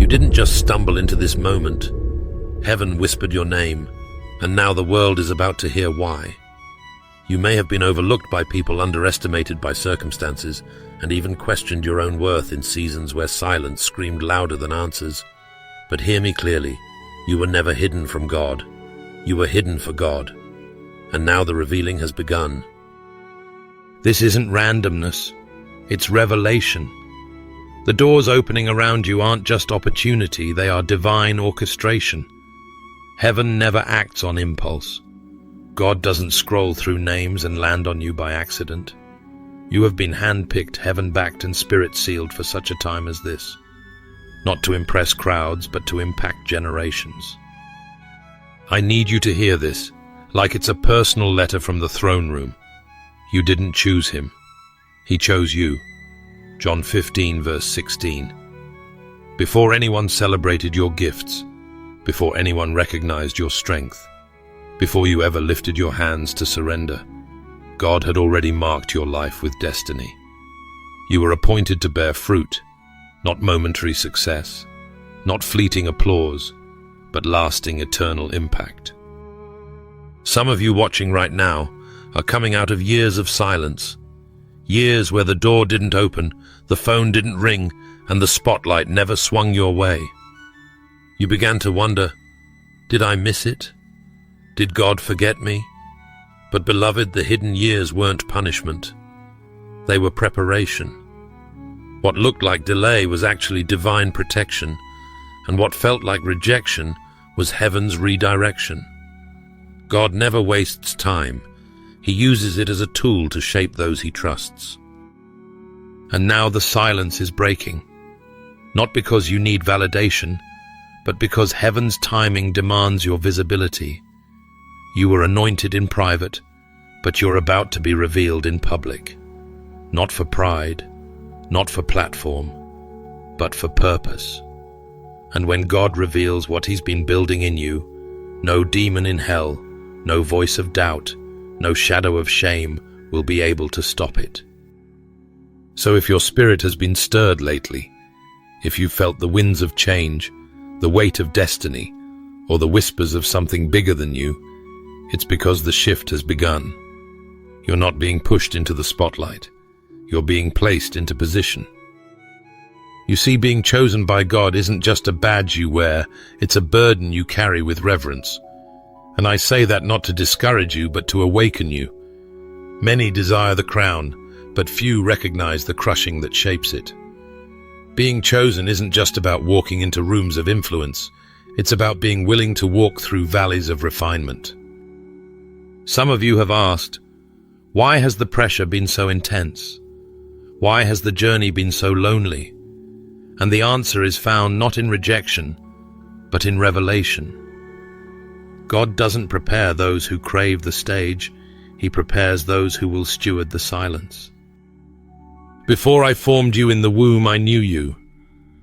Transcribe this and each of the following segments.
didn't just stumble into this moment. Heaven whispered your name, and now the world is about to hear why. You may have been overlooked by people, underestimated by circumstances, and even questioned your own worth in seasons where silence screamed louder than answers. But hear me clearly, you were never hidden from God. You were hidden for God. And now the revealing has begun. This isn't randomness, it's revelation. The doors opening around you aren't just opportunity, they are divine orchestration. Heaven never acts on impulse. God doesn't scroll through names and land on you by accident. You have been handpicked, heaven-backed, and spirit-sealed for such a time as this. Not to impress crowds, but to impact generations. I need you to hear this, like it's a personal letter from the throne room. You didn't choose him. He chose you. John 15, verse 16. Before anyone celebrated your gifts, before anyone recognized your strength, before you ever lifted your hands to surrender, God had already marked your life with destiny. You were appointed to bear fruit, not momentary success, not fleeting applause, but lasting eternal impact. Some of you watching right now are coming out of years of silence, years where the door didn't open, the phone didn't ring, and the spotlight never swung your way. You began to wonder, did I miss it? Did God forget me? But beloved, the hidden years weren't punishment. They were preparation. What looked like delay was actually divine protection, and what felt like rejection was heaven's redirection. God never wastes time. He uses it as a tool to shape those he trusts. And now the silence is breaking, not because you need validation, but because heaven's timing demands your visibility. You were anointed in private, but you're about to be revealed in public. Not for pride, not for platform, but for purpose. And when God reveals what he's been building in you, no demon in hell, no voice of doubt, no shadow of shame will be able to stop it. So if your spirit has been stirred lately, if you felt the winds of change, the weight of destiny, or the whispers of something bigger than you, it's because the shift has begun. You're not being pushed into the spotlight. You're being placed into position. You see, being chosen by God isn't just a badge you wear, it's a burden you carry with reverence. And I say that not to discourage you, but to awaken you. Many desire the crown, but few recognize the crushing that shapes it. Being chosen isn't just about walking into rooms of influence, it's about being willing to walk through valleys of refinement. Some of you have asked, why has the pressure been so intense? Why has the journey been so lonely? And the answer is found not in rejection, but in revelation. God doesn't prepare those who crave the stage, he prepares those who will steward the silence. Before I formed you in the womb, I knew you.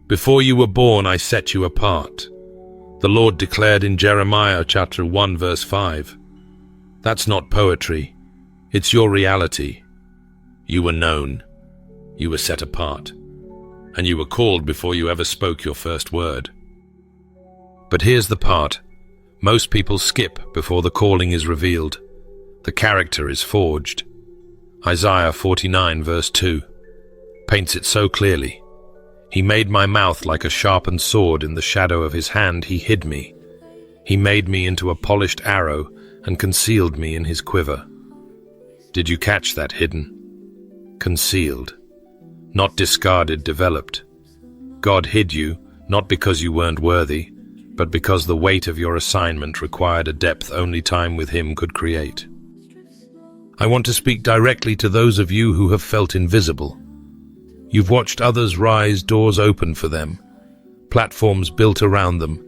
Before you were born, I set you apart. The Lord declared in Jeremiah chapter 1, verse 5. That's not poetry. It's your reality. You were known. You were set apart. And you were called before you ever spoke your first word. But here's the part. Most people skip before the calling is revealed. The character is forged. Isaiah 49, verse 2. Paints it so clearly. He made my mouth like a sharpened sword. In the shadow of his hand he hid me. He made me into a polished arrow and concealed me in his quiver. Did you catch that? Hidden? Concealed. Not discarded, developed. God hid you, not because you weren't worthy, but because the weight of your assignment required a depth only time with him could create. I want to speak directly to those of you who have felt invisible. You've watched others rise, doors open for them, platforms built around them,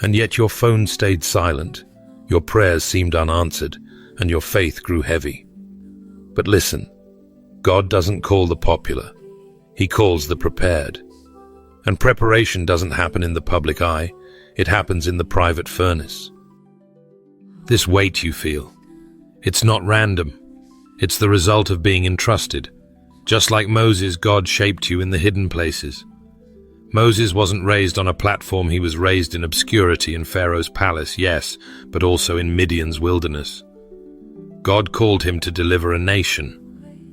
and yet your phone stayed silent, your prayers seemed unanswered, and your faith grew heavy. But listen, God doesn't call the popular, he calls the prepared. And preparation doesn't happen in the public eye, it happens in the private furnace. This weight you feel, it's not random, it's the result of being entrusted. Just like Moses, God shaped you in the hidden places. Moses wasn't raised on a platform, he was raised in obscurity in Pharaoh's palace, yes, but also in Midian's wilderness. God called him to deliver a nation,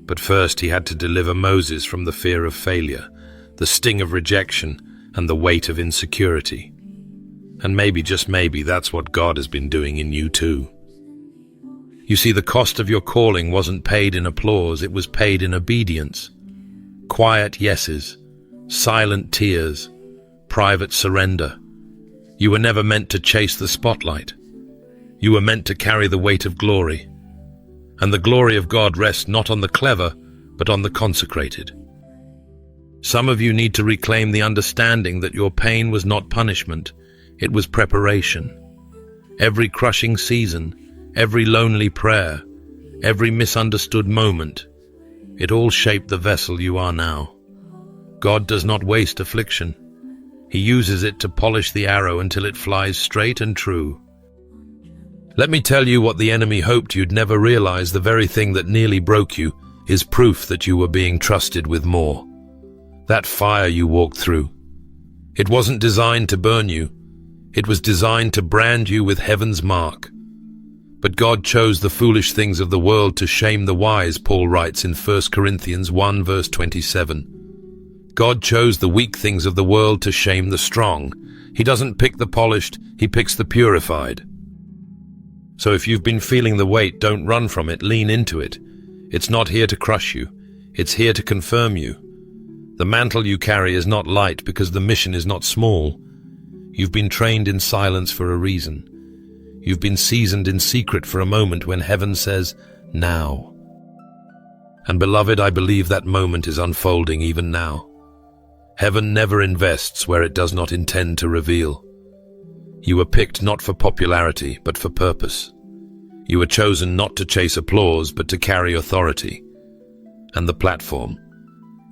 but first he had to deliver Moses from the fear of failure, the sting of rejection, and the weight of insecurity. And maybe, just maybe, that's what God has been doing in you too. You see, the cost of your calling wasn't paid in applause, it was paid in obedience. Quiet yeses, silent tears, private surrender. You were never meant to chase the spotlight. You were meant to carry the weight of glory. And the glory of God rests not on the clever, but on the consecrated. Some of you need to reclaim the understanding that your pain was not punishment, it was preparation. Every crushing season, every lonely prayer, every misunderstood moment, it all shaped the vessel you are now. God does not waste affliction. He uses it to polish the arrow until it flies straight and true. Let me tell you what the enemy hoped you'd never realize. The very thing that nearly broke you is proof that you were being trusted with more. That fire you walked through, it wasn't designed to burn you. It was designed to brand you with heaven's mark. But God chose the foolish things of the world to shame the wise, Paul writes in 1 Corinthians 1 verse 27. God chose the weak things of the world to shame the strong. He doesn't pick the polished, he picks the purified. So if you've been feeling the weight, don't run from it, lean into it. It's not here to crush you, it's here to confirm you. The mantle you carry is not light because the mission is not small. You've been trained in silence for a reason. You've been seasoned in secret for a moment when heaven says, now. And beloved, I believe that moment is unfolding even now. Heaven never invests where it does not intend to reveal. You were picked not for popularity, but for purpose. You were chosen not to chase applause, but to carry authority. And the platform,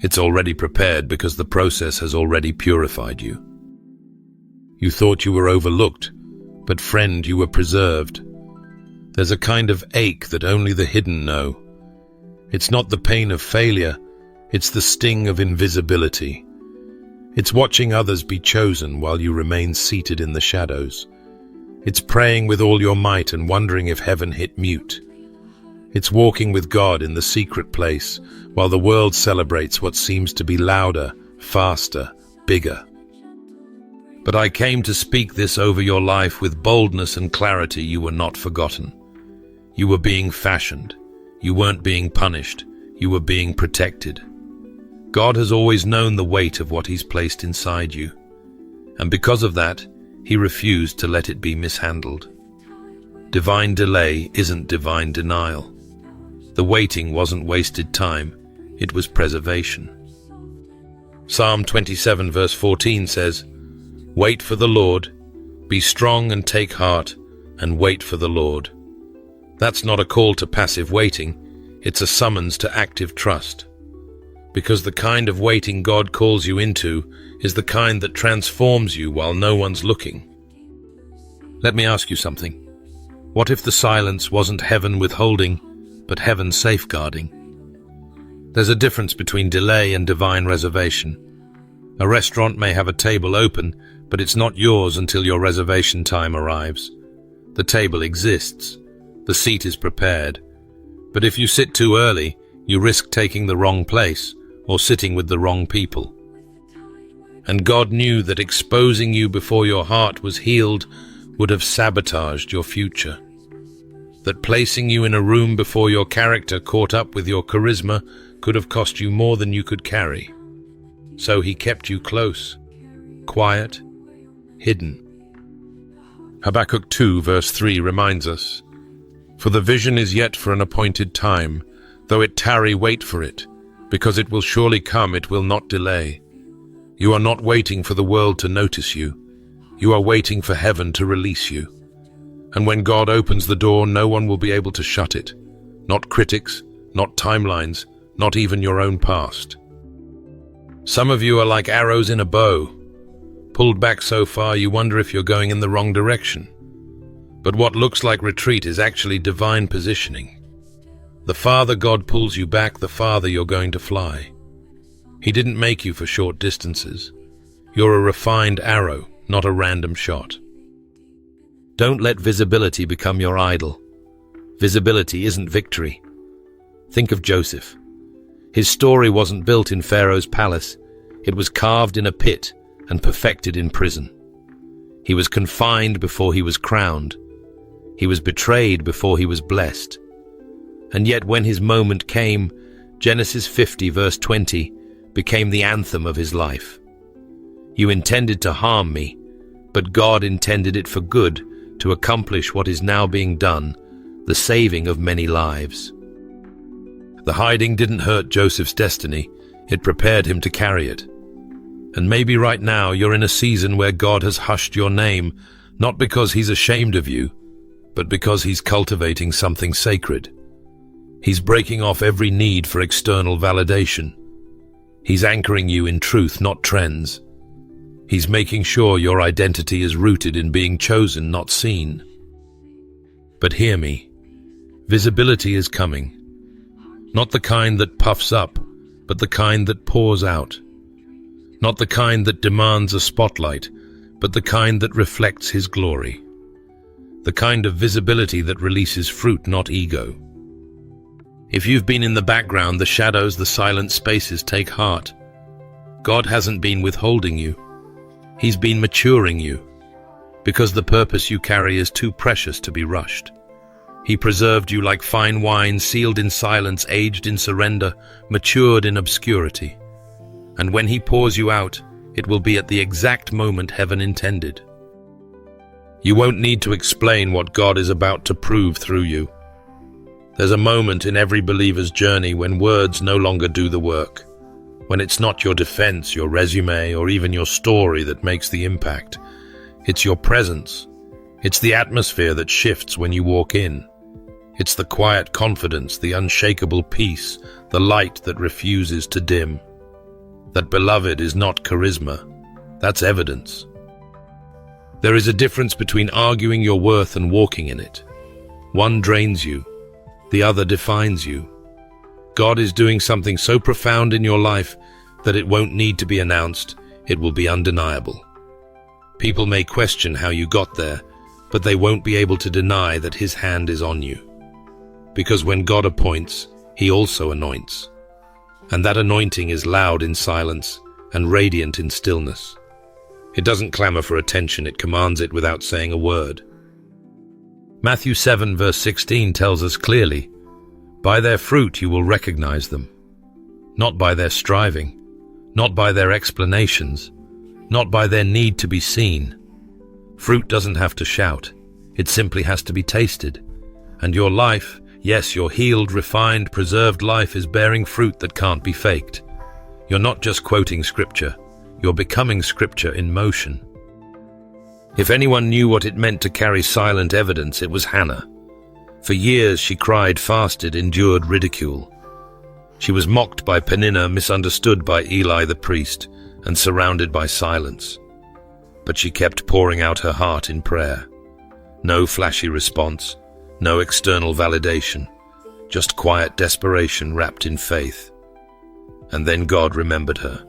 it's already prepared because the process has already purified you. You thought you were overlooked, but friend, you were preserved. There's a kind of ache that only the hidden know. It's not the pain of failure, it's the sting of invisibility. It's watching others be chosen while you remain seated in the shadows. It's praying with all your might and wondering if heaven hit mute. It's walking with God in the secret place while the world celebrates what seems to be louder, faster, bigger. But I came to speak this over your life with boldness and clarity. You were not forgotten. You were being fashioned. You weren't being punished. You were being protected. God has always known the weight of what He's placed inside you. And because of that, He refused to let it be mishandled. Divine delay isn't divine denial. The waiting wasn't wasted time, it was preservation. Psalm 27 verse 14 says, "Wait for the Lord, be strong and take heart, and wait for the Lord." That's not a call to passive waiting, it's a summons to active trust. Because the kind of waiting God calls you into is the kind that transforms you while no one's looking. Let me ask you something. What if the silence wasn't heaven withholding, but heaven safeguarding? There's a difference between delay and divine reservation. A restaurant may have a table open, but it's not yours until your reservation time arrives. The table exists. The seat is prepared. But if you sit too early, you risk taking the wrong place or sitting with the wrong people. And God knew that exposing you before your heart was healed would have sabotaged your future. That placing you in a room before your character caught up with your charisma could have cost you more than you could carry. So He kept you close, quiet, hidden. Habakkuk 2 verse 3 reminds us, "For the vision is yet for an appointed time, though it tarry, wait for it, because it will surely come, it will not delay." You are not waiting for the world to notice you. You are waiting for heaven to release you. And when God opens the door, no one will be able to shut it. Not critics, not timelines, not even your own past. Some of you are like arrows in a bow. Pulled back so far, you wonder if you're going in the wrong direction. But what looks like retreat is actually divine positioning. The farther God pulls you back, the farther you're going to fly. He didn't make you for short distances. You're a refined arrow, not a random shot. Don't let visibility become your idol. Visibility isn't victory. Think of Joseph. His story wasn't built in Pharaoh's palace. It was carved in a pit and perfected in prison. He was confined before he was crowned. He was betrayed before he was blessed. And yet when his moment came, Genesis 50 verse 20 became the anthem of his life. You intended to harm me, but God intended it for good, to accomplish what is now being done, the saving of many lives. The hiding didn't hurt Joseph's destiny, it prepared him to carry it. And maybe right now you're in a season where God has hushed your name, not because he's ashamed of you, but because he's cultivating something sacred. He's breaking off every need for external validation. He's anchoring you in truth, not trends. He's making sure your identity is rooted in being chosen, not seen. But hear me, visibility is coming. Not the kind that puffs up, but the kind that pours out. Not the kind that demands a spotlight, but the kind that reflects his glory. The kind of visibility that releases fruit, not ego. If you've been in the background, the shadows, the silent spaces, take heart. God hasn't been withholding you. He's been maturing you, because the purpose you carry is too precious to be rushed. He preserved you like fine wine, sealed in silence, aged in surrender, matured in obscurity. And when he pours you out, it will be at the exact moment heaven intended. You won't need to explain what God is about to prove through you. There's a moment in every believer's journey when words no longer do the work. When it's not your defense, your resume, or even your story that makes the impact. It's your presence. It's the atmosphere that shifts when you walk in. It's the quiet confidence, the unshakable peace, the light that refuses to dim. That beloved is not charisma. That's evidence. There is a difference between arguing your worth and walking in it. One drains you, the other defines you. God is doing something so profound in your life that it won't need to be announced, it will be undeniable. People may question how you got there, but they won't be able to deny that his hand is on you. Because when God appoints, he also anoints. And that anointing is loud in silence and radiant in stillness. It doesn't clamor for attention, it commands it without saying a word. Matthew 7 verse 16 tells us clearly, by their fruit you will recognize them. Not by their striving, not by their explanations, not by their need to be seen. Fruit doesn't have to shout, it simply has to be tasted. And your life, yes, your healed, refined, preserved life is bearing fruit that can't be faked. You're not just quoting scripture, you're becoming scripture in motion. If anyone knew what it meant to carry silent evidence, it was Hannah. For years she cried, fasted, endured ridicule. She was mocked by Peninnah, misunderstood by Eli the priest, and surrounded by silence. But she kept pouring out her heart in prayer. No flashy response, no external validation, just quiet desperation wrapped in faith. And then God remembered her.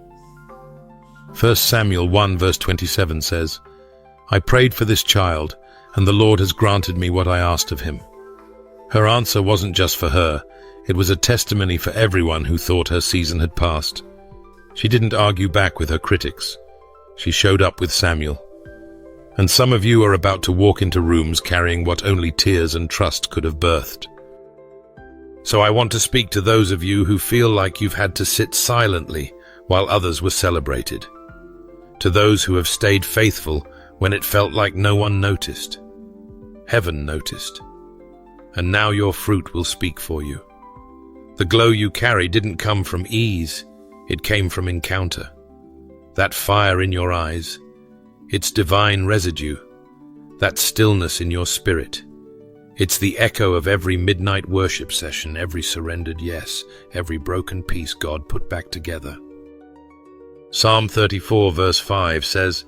1 Samuel 1 verse 27 says, I prayed for this child, and the Lord has granted me what I asked of him. Her answer wasn't just for her, it was a testimony for everyone who thought her season had passed. She didn't argue back with her critics. She showed up with Samuel. And some of you are about to walk into rooms carrying what only tears and trust could have birthed. So I want to speak to those of you who feel like you've had to sit silently while others were celebrated. To those who have stayed faithful when it felt like no one noticed. Heaven noticed. And now your fruit will speak for you. The glow you carry didn't come from ease, it came from encounter. That fire in your eyes, its divine residue, that stillness in your spirit. It's the echo of every midnight worship session, every surrendered yes, every broken piece God put back together. Psalm 34 verse 5 says,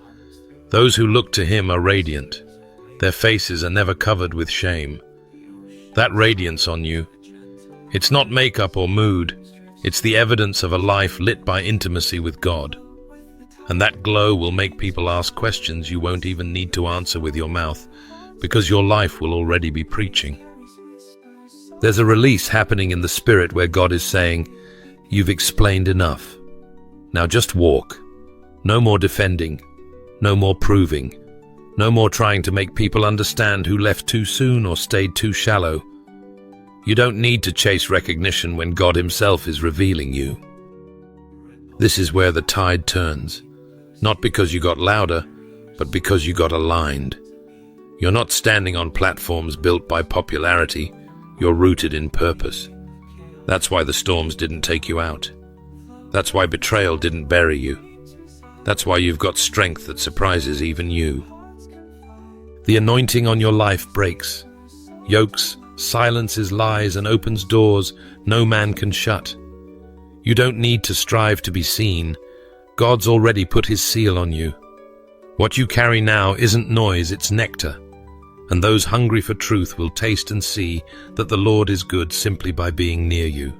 those who look to him are radiant. Their faces are never covered with shame. That radiance on you, it's not makeup or mood, it's the evidence of a life lit by intimacy with God. And that glow will make people ask questions you won't even need to answer with your mouth, because your life will already be preaching. There's a release happening in the spirit where God is saying, "You've explained enough. Now just walk. No more defending. No more proving. No more trying to make people understand who left too soon or stayed too shallow. You don't need to chase recognition when God Himself is revealing you." This is where the tide turns. Not because you got louder, but because you got aligned. You're not standing on platforms built by popularity. You're rooted in purpose. That's why the storms didn't take you out. That's why betrayal didn't bury you. That's why you've got strength that surprises even you. The anointing on your life breaks yokes, silences lies, and opens doors no man can shut. You don't need to strive to be seen. God's already put His seal on you. What you carry now isn't noise, it's nectar. And those hungry for truth will taste and see that the Lord is good simply by being near you.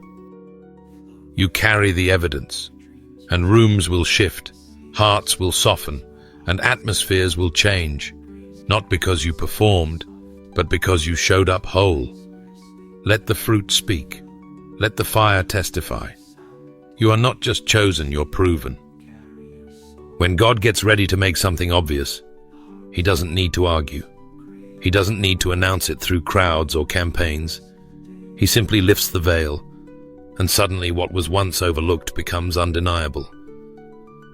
You carry the evidence, and rooms will shift, hearts will soften, and atmospheres will change, not because you performed, but because you showed up whole. Let the fruit speak. Let the fire testify. You are not just chosen, you're proven. When God gets ready to make something obvious, He doesn't need to argue. He doesn't need to announce it through crowds or campaigns. He simply lifts the veil, and suddenly what was once overlooked becomes undeniable.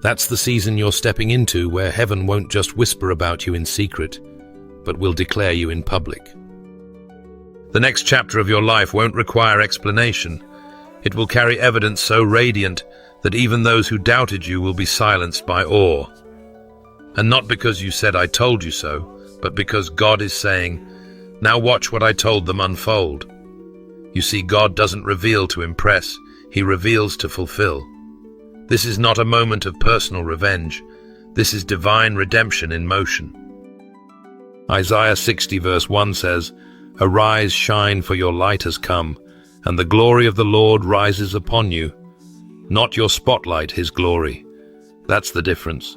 That's the season you're stepping into, where heaven won't just whisper about you in secret, but will declare you in public. The next chapter of your life won't require explanation. It will carry evidence so radiant that even those who doubted you will be silenced by awe. And not because you said, "I told you so," but because God is saying, "Now watch what I told them unfold." You see, God doesn't reveal to impress, He reveals to fulfill. This is not a moment of personal revenge. This is divine redemption in motion. Isaiah 60 verse 1 says, "Arise, shine, for your light has come, and the glory of the Lord rises upon you." Not your spotlight, His glory. That's the difference.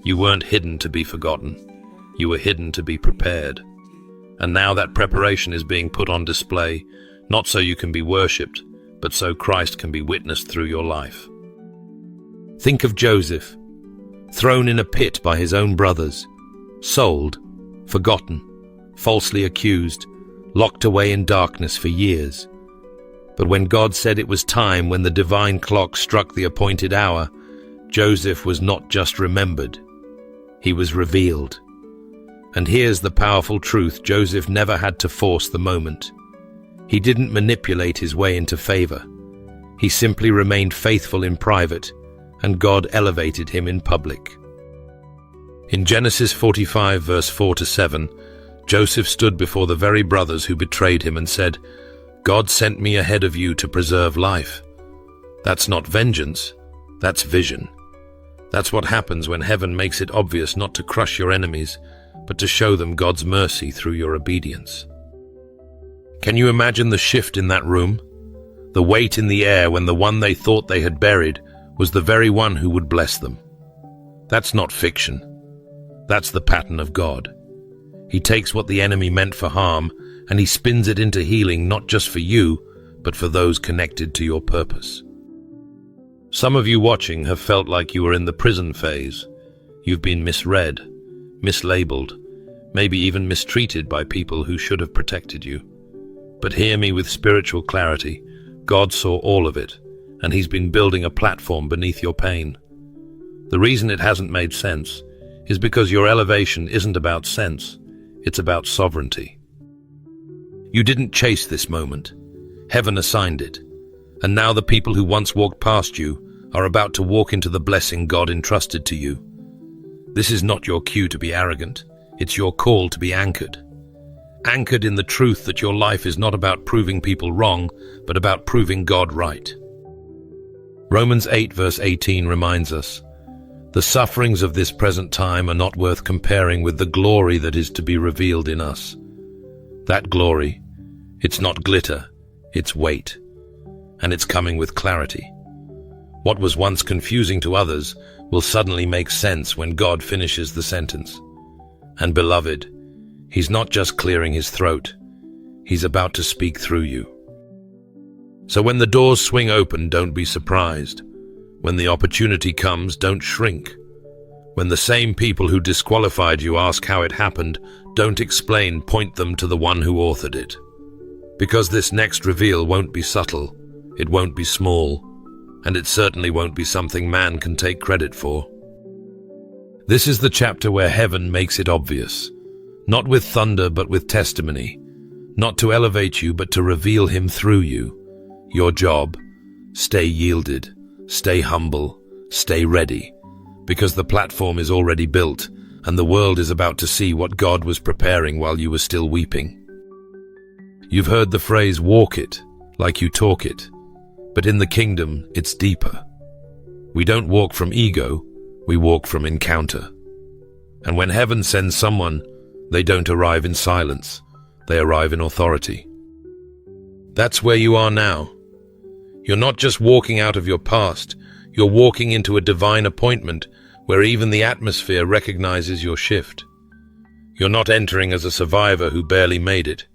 You weren't hidden to be forgotten. You were hidden to be prepared. And now that preparation is being put on display, not so you can be worshipped, but so Christ can be witnessed through your life. Think of Joseph, thrown in a pit by his own brothers, sold, forgotten, falsely accused, locked away in darkness for years. But when God said it was time, when the divine clock struck the appointed hour, Joseph was not just remembered, he was revealed. And here's the powerful truth: Joseph never had to force the moment. He didn't manipulate his way into favor. He simply remained faithful in private, and God elevated him in public. In Genesis 45 verse 4-7, Joseph stood before the very brothers who betrayed him and said, "God sent me ahead of you to preserve life." That's not vengeance, that's vision. That's what happens when heaven makes it obvious not to crush your enemies, but to show them God's mercy through your obedience. Can you imagine the shift in that room? The weight in the air when the one they thought they had buried was the very one who would bless them. That's not fiction. That's the pattern of God. He takes what the enemy meant for harm and He spins it into healing, not just for you, but for those connected to your purpose. Some of you watching have felt like you were in the prison phase. You've been misread, mislabeled, maybe even mistreated by people who should have protected you. But hear me with spiritual clarity. God saw all of it, and He's been building a platform beneath your pain. The reason it hasn't made sense is because your elevation isn't about sense, it's about sovereignty. You didn't chase this moment. Heaven assigned it. And now the people who once walked past you are about to walk into the blessing God entrusted to you. This is not your cue to be arrogant. It's your call to be anchored. Anchored in the truth that your life is not about proving people wrong, but about proving God right. Romans 8 verse 18 reminds us, "The sufferings of this present time are not worth comparing with the glory that is to be revealed in us." That glory, it's not glitter, it's weight, and it's coming with clarity. What was once confusing to others will suddenly make sense when God finishes the sentence. And beloved, He's not just clearing His throat, He's about to speak through you. So when the doors swing open, don't be surprised. When the opportunity comes, don't shrink. When the same people who disqualified you ask how it happened, don't explain, point them to the one who authored it. Because this next reveal won't be subtle, it won't be small, and it certainly won't be something man can take credit for. This is the chapter where heaven makes it obvious, not with thunder but with testimony, not to elevate you but to reveal Him through you. Your job, stay yielded, stay humble, stay ready, because the platform is already built and the world is about to see what God was preparing while you were still weeping. You've heard the phrase, walk it, like you talk it, but in the kingdom, it's deeper. We don't walk from ego, we walk from encounter. And when heaven sends someone, they don't arrive in silence, they arrive in authority. That's where you are now. You're not just walking out of your past, you're walking into a divine appointment where even the atmosphere recognizes your shift. You're not entering as a survivor who barely made it.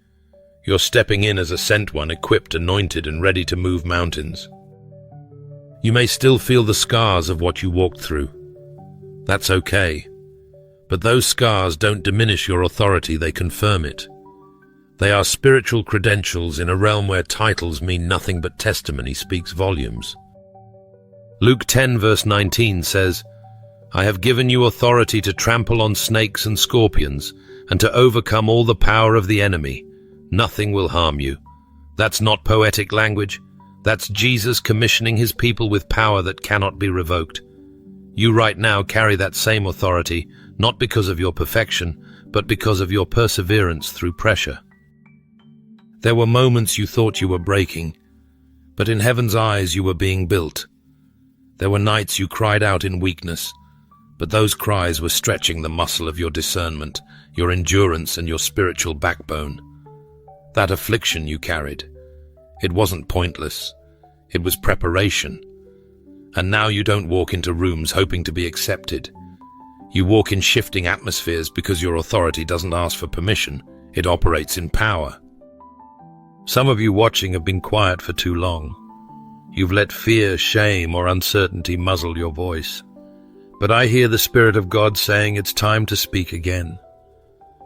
You're stepping in as a sent one, equipped, anointed, and ready to move mountains. You may still feel the scars of what you walked through. That's okay. But those scars don't diminish your authority, they confirm it. They are spiritual credentials in a realm where titles mean nothing but testimony speaks volumes. Luke 10 verse 19 says, I have given you authority to trample on snakes and scorpions and to overcome all the power of the enemy. Nothing will harm you. That's not poetic language. That's Jesus commissioning His people with power that cannot be revoked. You right now carry that same authority, not because of your perfection, but because of your perseverance through pressure. There were moments you thought you were breaking, but in heaven's eyes you were being built. There were nights you cried out in weakness, but those cries were stretching the muscle of your discernment, your endurance, and your spiritual backbone. That affliction you carried, it wasn't pointless. It was preparation. And now you don't walk into rooms hoping to be accepted. You walk in shifting atmospheres because your authority doesn't ask for permission. It operates in power. Some of you watching have been quiet for too long. You've let fear, shame, or uncertainty muzzle your voice. But I hear the Spirit of God saying it's time to speak again.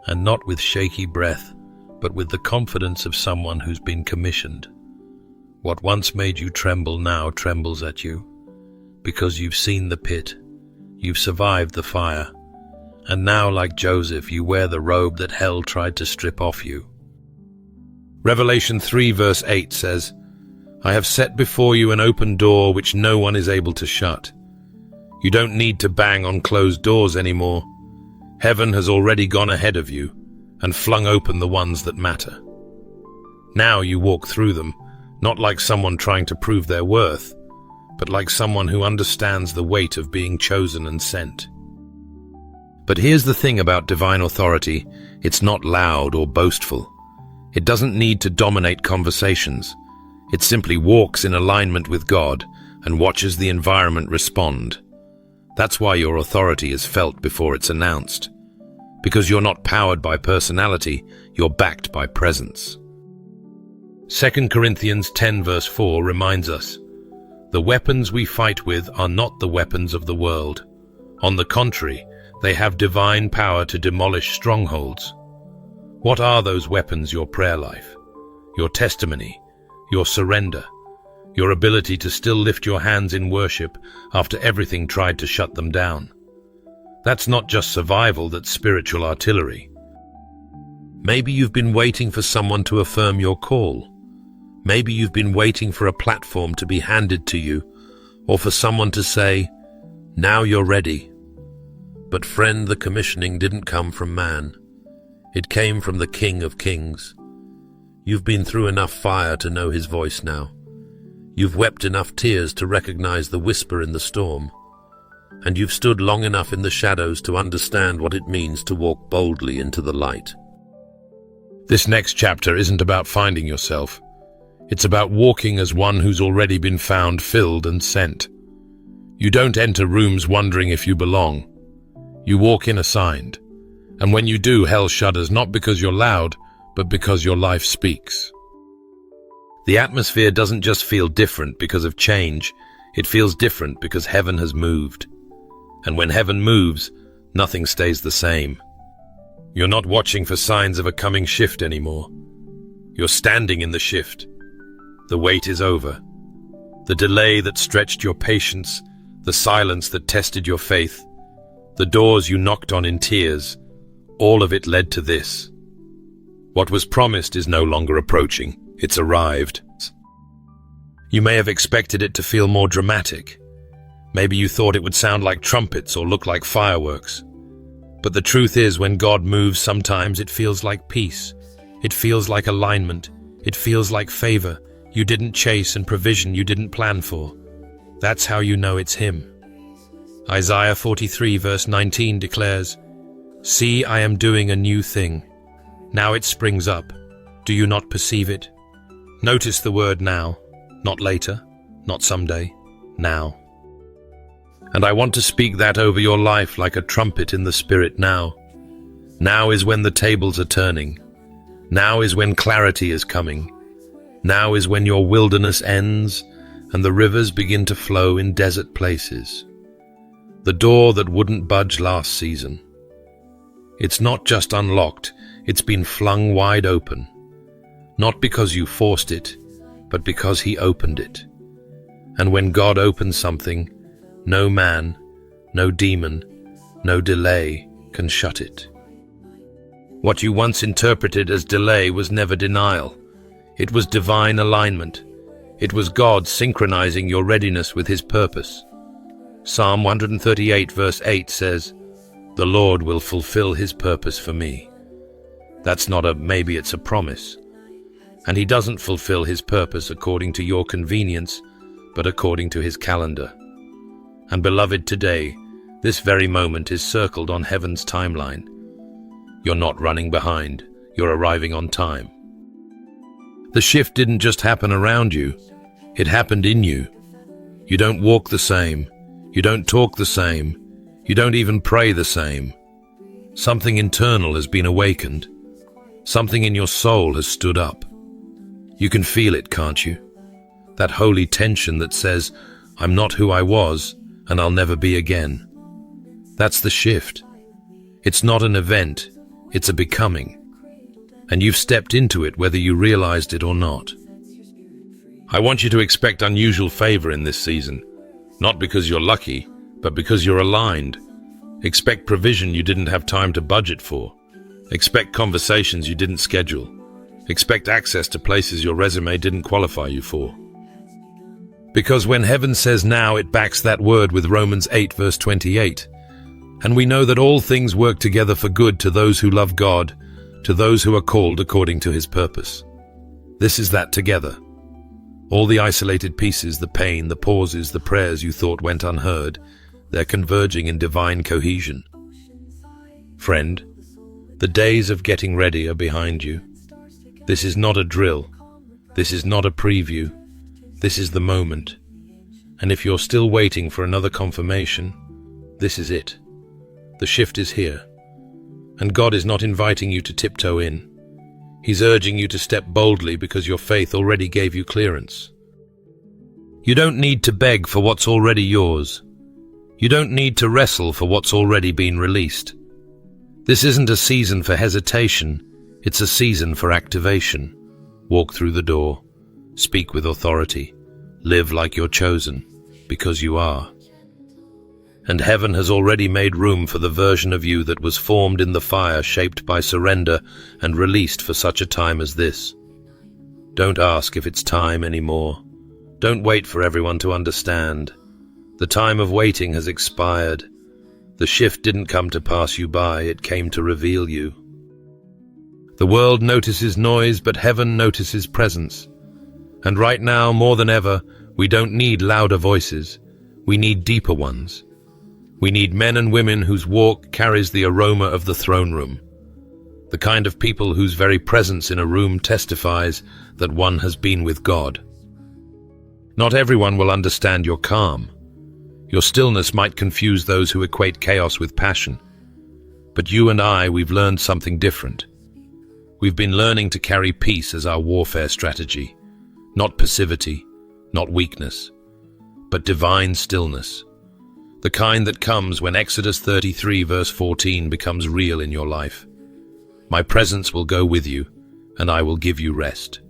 And not with shaky breath, but with the confidence of someone who's been commissioned. What once made you tremble now trembles at you, because you've seen the pit, you've survived the fire, and now, like Joseph, you wear the robe that hell tried to strip off you. Revelation 3 verse 8 says, I have set before you an open door which no one is able to shut. You don't need to bang on closed doors anymore. Heaven has already gone ahead of you and flung open the ones that matter. Now you walk through them, not like someone trying to prove their worth, but like someone who understands the weight of being chosen and sent. But here's the thing about divine authority, it's not loud or boastful. It doesn't need to dominate conversations. It simply walks in alignment with God and watches the environment respond. That's why your authority is felt before it's announced. Because you're not powered by personality, you're backed by presence. 2 Corinthians 10 verse 4 reminds us, the weapons we fight with are not the weapons of the world. On the contrary, they have divine power to demolish strongholds. What are those weapons? Your prayer life, your testimony, your surrender, your ability to still lift your hands in worship after everything tried to shut them down. That's not just survival, that's spiritual artillery. Maybe you've been waiting for someone to affirm your call. Maybe you've been waiting for a platform to be handed to you, or for someone to say, now you're ready. But friend, the commissioning didn't come from man. It came from the King of Kings. You've been through enough fire to know His voice now. You've wept enough tears to recognize the whisper in the storm. And you've stood long enough in the shadows to understand what it means to walk boldly into the light. This next chapter isn't about finding yourself. It's about walking as one who's already been found, filled, and sent. You don't enter rooms wondering if you belong. You walk in assigned. And when you do, hell shudders, not because you're loud, but because your life speaks. The atmosphere doesn't just feel different because of change, it feels different because heaven has moved. And when heaven moves, nothing stays the same. You're not watching for signs of a coming shift anymore. You're standing in the shift. The wait is over. The delay that stretched your patience, the silence that tested your faith, the doors you knocked on in tears, all of it led to this. What was promised is no longer approaching. It's arrived. You may have expected it to feel more dramatic. Maybe you thought it would sound like trumpets or look like fireworks. But the truth is, when God moves, sometimes it feels like peace. It feels like alignment. It feels like favor you didn't chase and provision you didn't plan for. That's how you know it's Him. Isaiah 43 verse 19 declares, "See, I am doing a new thing. Now it springs up. Do you not perceive it?" Notice the word now, not later, not someday, now. And I want to speak that over your life like a trumpet in the Spirit now. Now is when the tables are turning. Now is when clarity is coming. Now is when your wilderness ends and the rivers begin to flow in desert places. The door that wouldn't budge last season. It's not just unlocked, it's been flung wide open. Not because you forced it, but because He opened it. And when God opens something, no man, no demon, no delay can shut it. What you once interpreted as delay was never denial. It was divine alignment. It was God synchronizing your readiness with His purpose. Psalm 138 verse 8 says, "The Lord will fulfill His purpose for me." That's not a maybe, it's a promise. And He doesn't fulfill His purpose according to your convenience, but according to His calendar. And beloved, today, this very moment is circled on heaven's timeline. You're not running behind, you're arriving on time. The shift didn't just happen around you, it happened in you. You don't walk the same, you don't talk the same, you don't even pray the same. Something internal has been awakened. Something in your soul has stood up. You can feel it, can't you? That holy tension that says, "I'm not who I was, and I'll never be again." That's the shift. It's not an event, it's a becoming. And you've stepped into it whether you realized it or not. I want you to expect unusual favor in this season, not because you're lucky, but because you're aligned. Expect provision you didn't have time to budget for. Expect conversations you didn't schedule. Expect access to places your resume didn't qualify you for. Because when heaven says now, it backs that word with Romans 8 verse 28. And we know that all things work together for good to those who love God, to those who are called according to His purpose. This is that together. All the isolated pieces, the pain, the pauses, the prayers you thought went unheard, they're converging in divine cohesion. Friend, the days of getting ready are behind you. This is not a drill. This is not a preview. This is the moment. And if you're still waiting for another confirmation, this is it. The shift is here. And God is not inviting you to tiptoe in. He's urging you to step boldly because your faith already gave you clearance. You don't need to beg for what's already yours. You don't need to wrestle for what's already been released. This isn't a season for hesitation. It's a season for activation. Walk through the door. Speak with authority. Live like you're chosen, because you are. And heaven has already made room for the version of you that was formed in the fire, shaped by surrender and released for such a time as this. Don't ask if it's time anymore. Don't wait for everyone to understand. The time of waiting has expired. The shift didn't come to pass you by, it came to reveal you. The world notices noise, but heaven notices presence. And right now, more than ever, we don't need louder voices. We need deeper ones. We need men and women whose walk carries the aroma of the throne room. The kind of people whose very presence in a room testifies that one has been with God. Not everyone will understand your calm. Your stillness might confuse those who equate chaos with passion. But you and I, we've learned something different. We've been learning to carry peace as our warfare strategy. Not passivity, not weakness, but divine stillness. The kind that comes when Exodus 33 verse 14 becomes real in your life. My presence will go with you, and I will give you rest.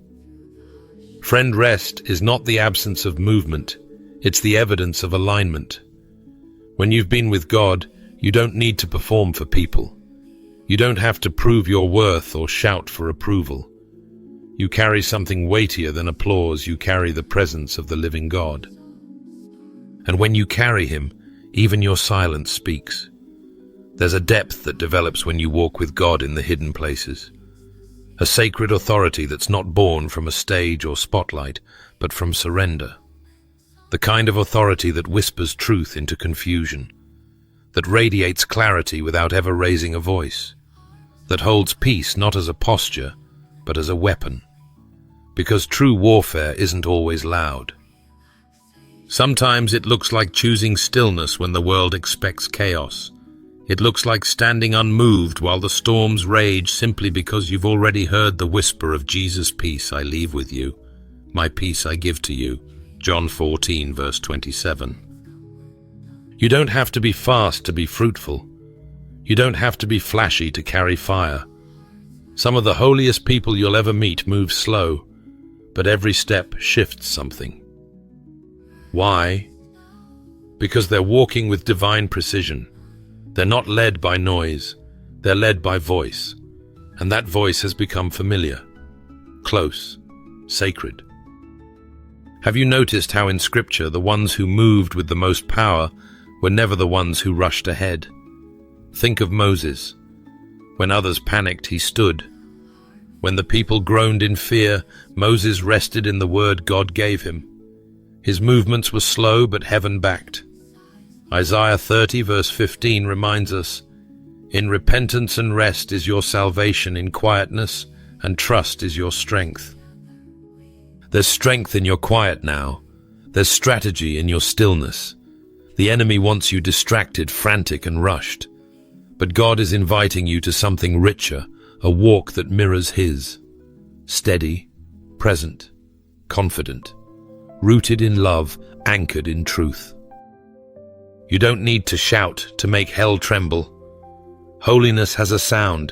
Friend, rest is not the absence of movement, it's the evidence of alignment. When you've been with God, you don't need to perform for people. You don't have to prove your worth or shout for approval. You carry something weightier than applause. You carry the presence of the living God. And when you carry him, even your silence speaks. There's a depth that develops when you walk with God in the hidden places. A sacred authority that's not born from a stage or spotlight, but from surrender. The kind of authority that whispers truth into confusion, that radiates clarity without ever raising a voice, that holds peace not as a posture, but as a weapon. Because true warfare isn't always loud. Sometimes it looks like choosing stillness when the world expects chaos. It looks like standing unmoved while the storms rage simply because you've already heard the whisper of Jesus' peace I leave with you. My peace I give to you. John 14 verse 27. You don't have to be fast to be fruitful. You don't have to be flashy to carry fire. Some of the holiest people you'll ever meet move slow, but every step shifts something. Why? Because they're walking with divine precision. They're not led by noise, they're led by voice, and that voice has become familiar, close, sacred. Have you noticed how in Scripture the ones who moved with the most power were never the ones who rushed ahead? Think of Moses. When others panicked, he stood. When the people groaned in fear, Moses rested in the word God gave him. His movements were slow but heaven-backed. Isaiah 30 verse 15 reminds us, "In repentance and rest is your salvation, in quietness and trust is your strength." There's strength in your quiet now. There's strategy in your stillness. The enemy wants you distracted, frantic and rushed. But God is inviting you to something richer, a walk that mirrors his. Steady, present, confident, rooted in love, anchored in truth. You don't need to shout to make hell tremble. Holiness has a sound,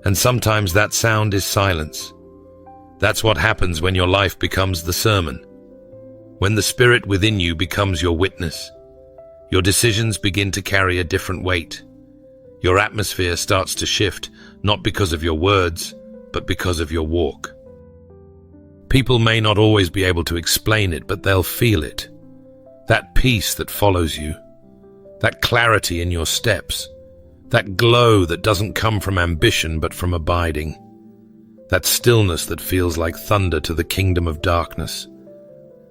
and sometimes that sound is silence. That's what happens when your life becomes the sermon. When the Spirit within you becomes your witness, your decisions begin to carry a different weight. Your atmosphere starts to shift, not because of your words, but because of your walk. People may not always be able to explain it, but they'll feel it. That peace that follows you. That clarity in your steps, that glow that doesn't come from ambition but from abiding, that stillness that feels like thunder to the kingdom of darkness.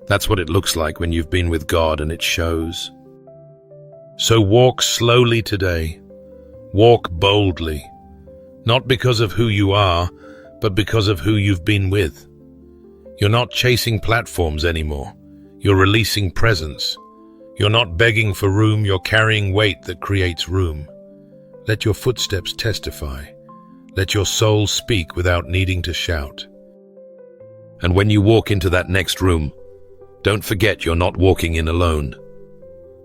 That's what it looks like when you've been with God, and it shows. So walk slowly today, walk boldly, not because of who you are, but because of who you've been with. You're not chasing platforms anymore, you're releasing presence. You're not begging for room, you're carrying weight that creates room. Let your footsteps testify. Let your soul speak without needing to shout. And when you walk into that next room, don't forget you're not walking in alone.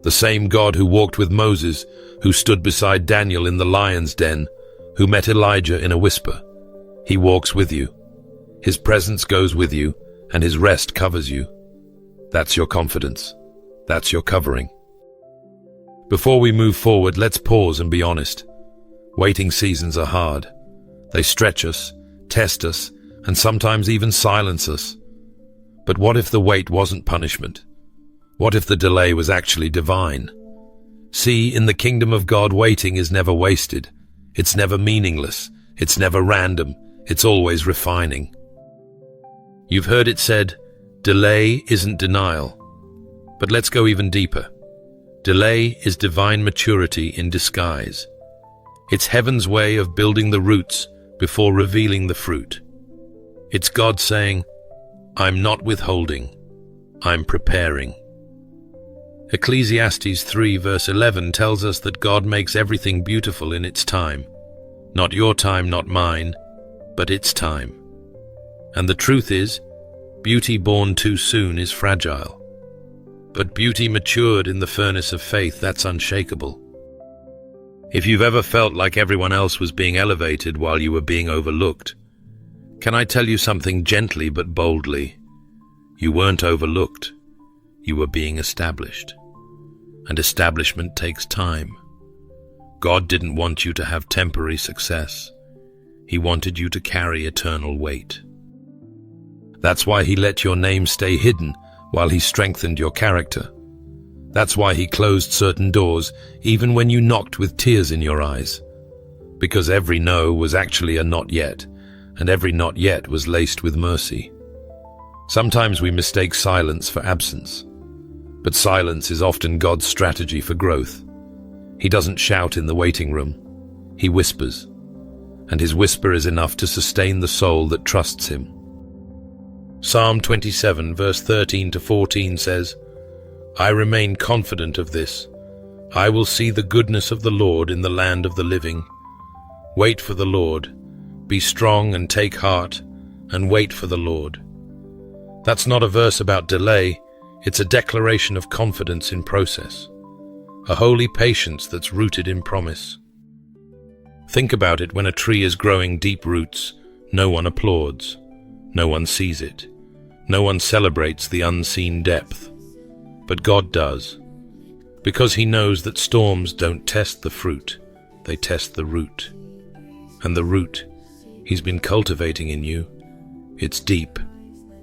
The same God who walked with Moses, who stood beside Daniel in the lion's den, who met Elijah in a whisper, he walks with you. His presence goes with you, and his rest covers you. That's your confidence. That's your covering. Before we move forward, let's pause and be honest. Waiting seasons are hard. They stretch us, test us, and sometimes even silence us. But what if the wait wasn't punishment? What if the delay was actually divine? See, in the kingdom of God, waiting is never wasted. It's never meaningless. It's never random. It's always refining. You've heard it said, delay isn't denial. But let's go even deeper. Delay is divine maturity in disguise. It's heaven's way of building the roots before revealing the fruit. It's God saying, I'm not withholding, I'm preparing. Ecclesiastes 3 verse 11 tells us that God makes everything beautiful in its time. Not your time, not mine, but its time. And the truth is, beauty born too soon is fragile. But beauty matured in the furnace of faith, that's unshakable. If you've ever felt like everyone else was being elevated while you were being overlooked, can I tell you something gently but boldly? You weren't overlooked. You were being established. And establishment takes time. God didn't want you to have temporary success. He wanted you to carry eternal weight. That's why He let your name stay hidden while He strengthened your character. That's why He closed certain doors even when you knocked with tears in your eyes. Because every no was actually a not yet, and every not yet was laced with mercy. Sometimes we mistake silence for absence. But silence is often God's strategy for growth. He doesn't shout in the waiting room. He whispers. And His whisper is enough to sustain the soul that trusts Him. Psalm 27 verse 13 to 14 says, I remain confident of this. I will see the goodness of the Lord in the land of the living. Wait for the Lord. Be strong and take heart, and wait for the Lord. That's not a verse about delay. It's a declaration of confidence in process, a holy patience that's rooted in promise. Think about it: when a tree is growing deep roots, no one applauds, no one sees it, no one celebrates the unseen depth. But God does, because He knows that storms don't test the fruit, they test the root. And the root He's been cultivating in you, it's deep,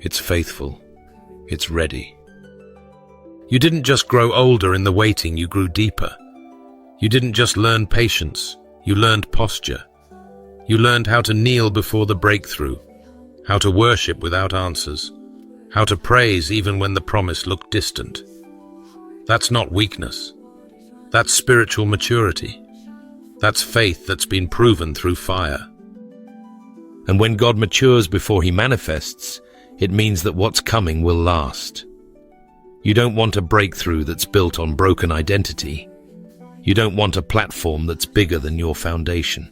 it's faithful, it's ready. You didn't just grow older in the waiting, you grew deeper. You didn't just learn patience, you learned posture. You learned how to kneel before the breakthrough, how to worship without answers, how to praise even when the promise looked distant. That's not weakness. That's spiritual maturity. That's faith that's been proven through fire. And when God matures before He manifests, it means that what's coming will last. You don't want a breakthrough that's built on broken identity. You don't want a platform that's bigger than your foundation.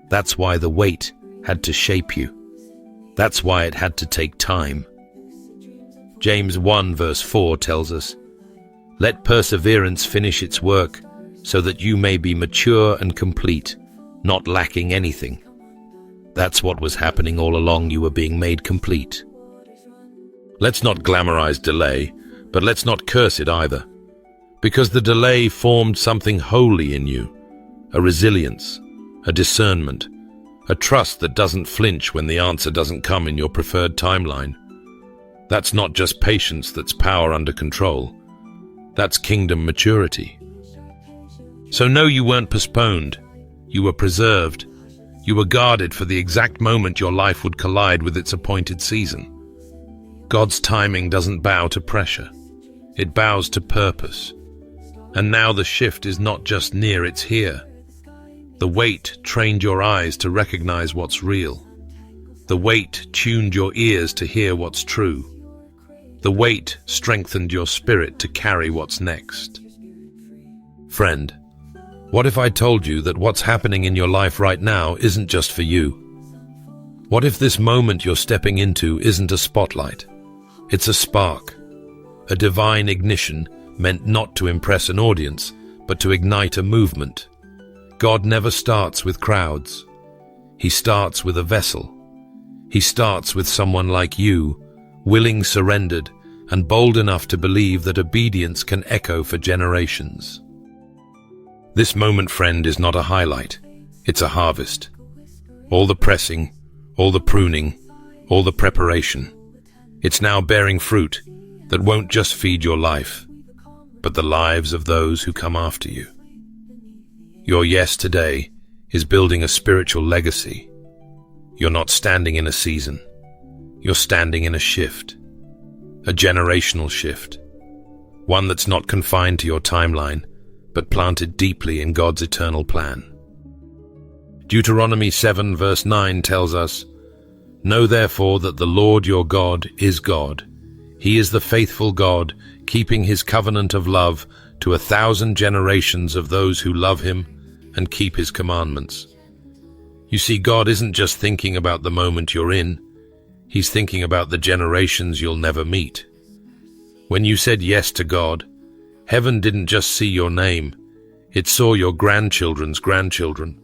That's why the wait had to shape you. That's why it had to take time. James 1 verse 4 tells us, Let perseverance finish its work, so that you may be mature and complete, not lacking anything. That's what was happening all along. You were being made complete. Let's not glamorize delay, but let's not curse it either. Because the delay formed something holy in you, a resilience, a discernment, a trust that doesn't flinch when the answer doesn't come in your preferred timeline. That's not just patience, that's power under control. That's kingdom maturity. So no, you weren't postponed. You were preserved. You were guarded for the exact moment your life would collide with its appointed season. God's timing doesn't bow to pressure. It bows to purpose. And now the shift is not just near, it's here. The wait trained your eyes to recognize what's real. The wait tuned your ears to hear what's true. The wait strengthened your spirit to carry what's next. Friend, what if I told you that what's happening in your life right now isn't just for you? What if this moment you're stepping into isn't a spotlight? It's a spark, a divine ignition meant not to impress an audience, but to ignite a movement. God never starts with crowds. He starts with a vessel. He starts with someone like you, willing, surrendered, and bold enough to believe that obedience can echo for generations. This moment, friend, is not a highlight. It's a harvest. All the pressing, all the pruning, all the preparation. It's now bearing fruit that won't just feed your life, but the lives of those who come after you. Your yes today is building a spiritual legacy. You're not standing in a season. You're standing in a shift, a generational shift, one that's not confined to your timeline, but planted deeply in God's eternal plan. Deuteronomy 7 verse 9 tells us, Know therefore that the Lord your God is God. He is the faithful God, keeping his covenant of love to 1,000 generations of those who love him and keep his commandments. You see, God isn't just thinking about the moment you're in, he's thinking about the generations you'll never meet. When you said yes to God, heaven didn't just see your name, it saw your grandchildren's grandchildren.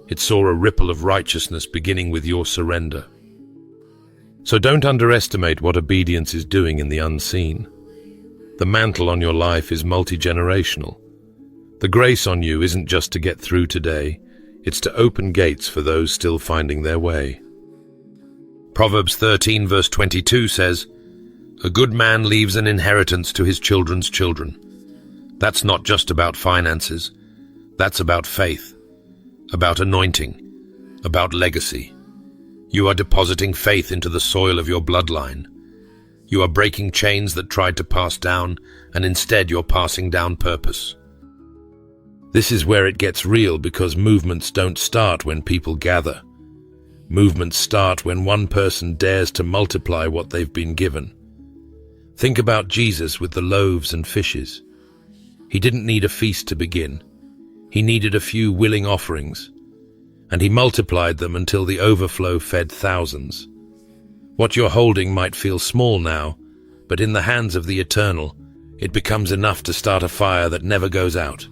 It saw a ripple of righteousness beginning with your surrender. So don't underestimate what obedience is doing in the unseen. The mantle on your life is multi-generational. The grace on you isn't just to get through today, it's to open gates for those still finding their way. Proverbs 13 verse 22 says, "A good man leaves an inheritance to his children's children." That's not just about finances, that's about faith, about anointing, about legacy. You are depositing faith into the soil of your bloodline. You are breaking chains that tried to pass down, and instead you're passing down purpose. This is where it gets real, because movements don't start when people gather. Movements start when one person dares to multiply what they've been given. Think about Jesus with the loaves and fishes. He didn't need a feast to begin. He needed a few willing offerings, and he multiplied them until the overflow fed thousands. What you're holding might feel small now, but in the hands of the eternal, it becomes enough to start a fire that never goes out.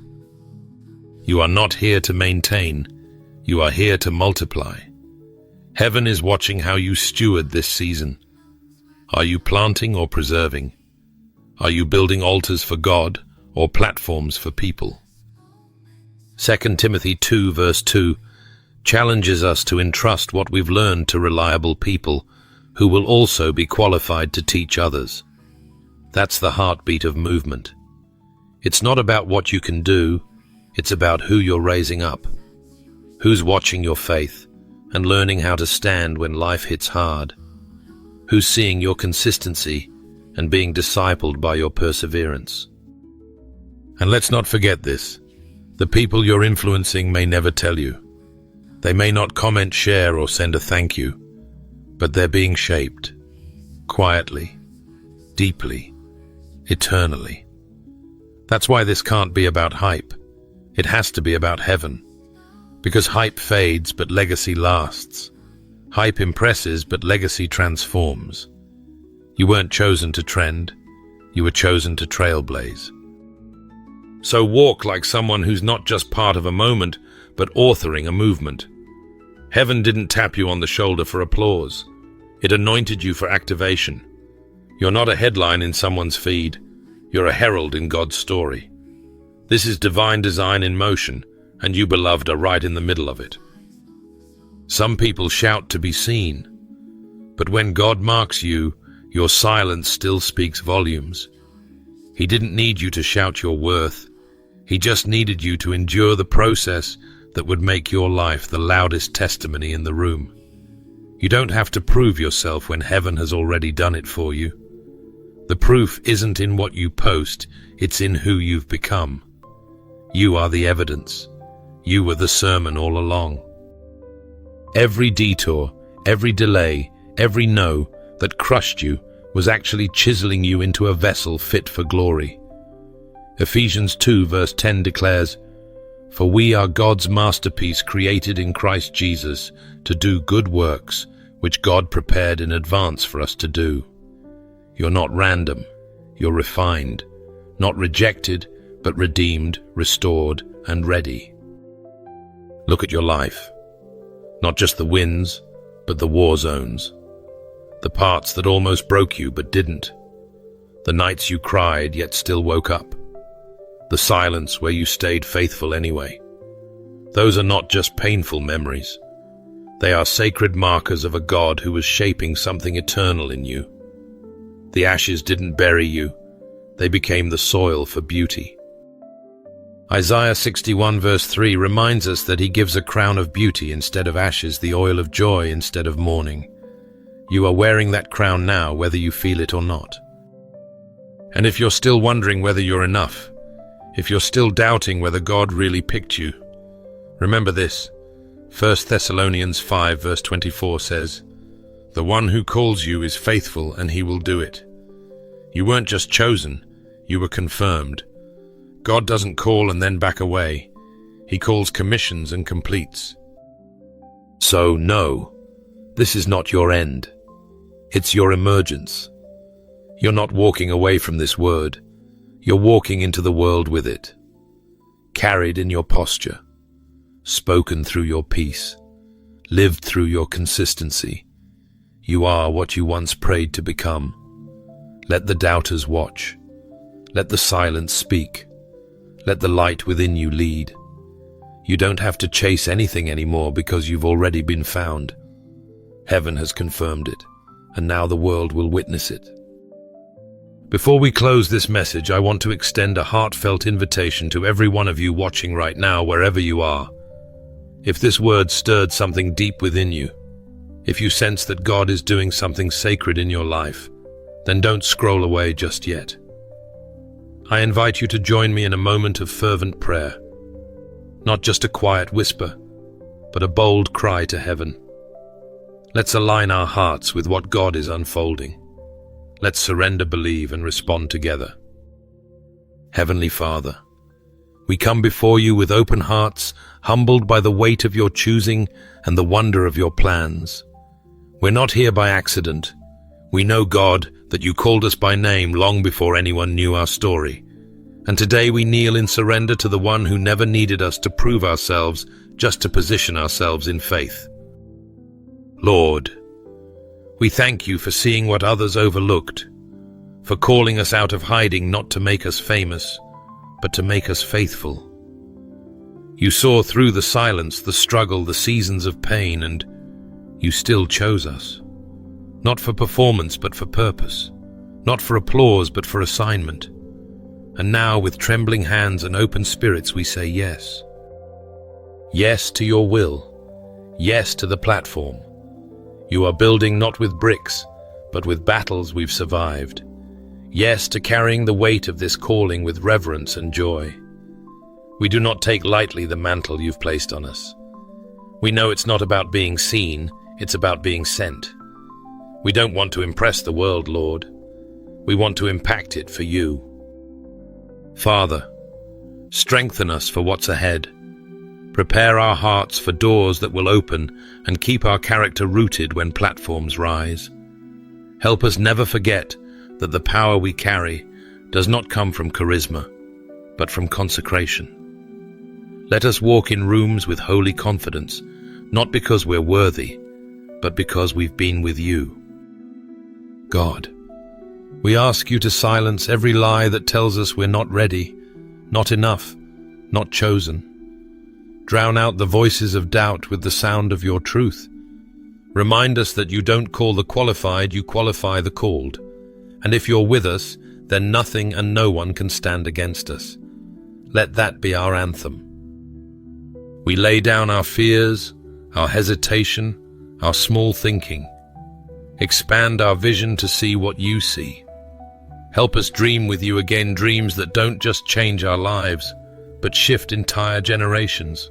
You are not here to maintain, you are here to multiply. Heaven is watching how you steward this season. Are you planting or preserving? Are you building altars for God or platforms for people? 2 Timothy 2 verse 2 challenges us to entrust what we've learned to reliable people who will also be qualified to teach others. That's the heartbeat of movement. It's not about what you can do, it's about who you're raising up, who's watching your faith and learning how to stand when life hits hard, who's seeing your consistency and being discipled by your perseverance. And let's not forget this. The people you're influencing may never tell you. They may not comment, share, or send a thank you, but they're being shaped, quietly, deeply, eternally. That's why this can't be about hype. It has to be about heaven. Because hype fades, but legacy lasts. Hype impresses, but legacy transforms. You weren't chosen to trend, you were chosen to trailblaze. So walk like someone who's not just part of a moment, but authoring a movement. Heaven didn't tap you on the shoulder for applause. It anointed you for activation. You're not a headline in someone's feed. You're a herald in God's story. This is divine design in motion, and you, beloved, are right in the middle of it. Some people shout to be seen, but when God marks you, your silence still speaks volumes. He didn't need you to shout your worth. He just needed you to endure the process that would make your life the loudest testimony in the room. You don't have to prove yourself when heaven has already done it for you. The proof isn't in what you post, it's in who you've become. You are the evidence. You were the sermon all along. Every detour, every delay, every no that crushed you was actually chiseling you into a vessel fit for glory. Ephesians 2 verse 10 declares, "For we are God's masterpiece, created in Christ Jesus to do good works, which God prepared in advance for us to do." You're not random, you're refined, not rejected, but redeemed, restored, and ready. Look at your life. Not just the wins, but the war zones. The parts that almost broke you but didn't. The nights you cried yet still woke up. The silence where you stayed faithful anyway. Those are not just painful memories. They are sacred markers of a God who was shaping something eternal in you. The ashes didn't bury you. They became the soil for beauty. Isaiah 61 verse 3 reminds us that he gives a crown of beauty instead of ashes, the oil of joy instead of mourning. You are wearing that crown now, whether you feel it or not. And if you're still wondering whether you're enough, if you're still doubting whether God really picked you, remember this. 1 Thessalonians 5 verse 24 says, "The one who calls you is faithful, and he will do it." You weren't just chosen, You were confirmed. God doesn't call and then back away. He calls, commissions, and completes. So, no, this is not your end. It's your emergence. You're not walking away from this word. You're walking into the world with it. Carried in your posture. Spoken through your peace. Lived through your consistency. You are what you once prayed to become. Let the doubters watch. Let the silence speak. Let the light within you lead. You don't have to chase anything anymore because you've already been found. Heaven has confirmed it, and now the world will witness it. Before we close this message, I want to extend a heartfelt invitation to every one of you watching right now, wherever you are. If this word stirred something deep within you, if you sense that God is doing something sacred in your life, then don't scroll away just yet. I invite you to join me in a moment of fervent prayer. Not just a quiet whisper, but a bold cry to heaven. Let's align our hearts with what God is unfolding. Let's surrender, believe, and respond together. Heavenly Father, we come before you with open hearts, humbled by the weight of your choosing and the wonder of your plans. We're not here by accident. We know, God, that you called us by name long before anyone knew our story. And today we kneel in surrender to the one who never needed us to prove ourselves, just to position ourselves in faith. Lord, we thank you for seeing what others overlooked, for calling us out of hiding not to make us famous, but to make us faithful. You saw through the silence, the struggle, the seasons of pain, and you still chose us. Not for performance, but for purpose. Not for applause, but for assignment. And now, with trembling hands and open spirits, we say yes. Yes to your will. Yes to the platform. You are building not with bricks, but with battles we've survived. Yes to carrying the weight of this calling with reverence and joy. We do not take lightly the mantle you've placed on us. We know it's not about being seen, it's about being sent. We don't want to impress the world, Lord. We want to impact it for you. Father, strengthen us for what's ahead. Prepare our hearts for doors that will open and keep our character rooted when platforms rise. Help us never forget that the power we carry does not come from charisma, but from consecration. Let us walk in rooms with holy confidence, not because we're worthy, but because we've been with you. God, we ask you to silence every lie that tells us we're not ready, not enough, not chosen. Drown out the voices of doubt with the sound of your truth. Remind us that you don't call the qualified, you qualify the called. And if you're with us, then nothing and no one can stand against us. Let that be our anthem. We lay down our fears, our hesitation, our small thinking. Expand our vision to see what you see. Help us dream with you again, dreams that don't just change our lives, but shift entire generations.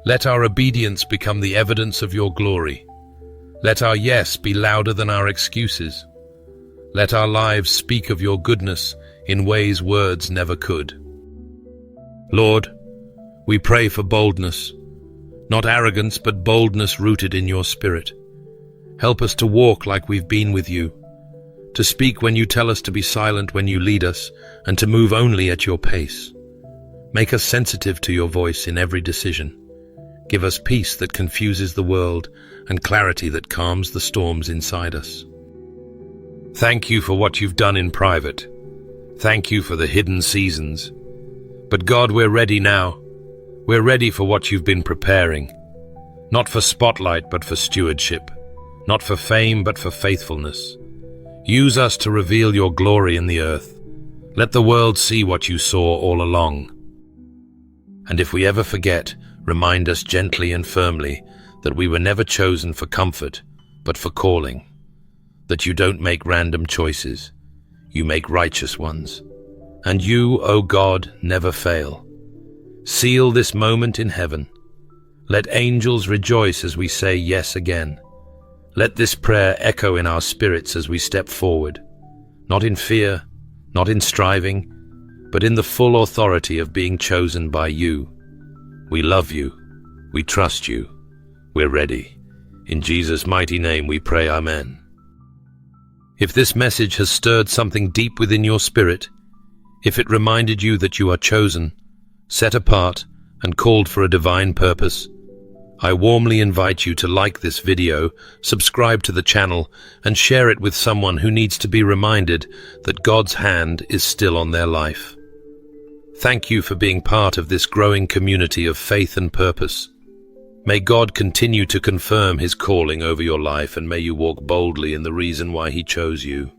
Let our obedience become the evidence of your glory. Let our yes be louder than our excuses. Let our lives speak of your goodness in ways words never could. Lord, we pray for boldness, not arrogance, but boldness rooted in your spirit. Help us to walk like we've been with you, to speak when you tell us to be silent when you lead us, and to move only at your pace. Make us sensitive to your voice in every decision. Give us peace that confuses the world and clarity that calms the storms inside us. Thank you for what you've done in private. Thank you for the hidden seasons. But God, we're ready now. We're ready for what you've been preparing. Not for spotlight, but for stewardship. Not for fame, but for faithfulness. Use us to reveal your glory in the earth. Let the world see what you saw all along. And if we ever forget, remind us gently and firmly that we were never chosen for comfort, but for calling. That you don't make random choices. You make righteous ones. And you, O God, never fail. Seal this moment in heaven. Let angels rejoice as we say yes again. Let this prayer echo in our spirits as we step forward, not in fear, not in striving, but in the full authority of being chosen by you. We love you. We trust you. We're ready. In Jesus' mighty name we pray, Amen. If this message has stirred something deep within your spirit, if it reminded you that you are chosen, set apart, and called for a divine purpose, I warmly invite you to like this video, subscribe to the channel, and share it with someone who needs to be reminded that God's hand is still on their life. Thank you for being part of this growing community of faith and purpose. May God continue to confirm His calling over your life, and may you walk boldly in the reason why He chose you.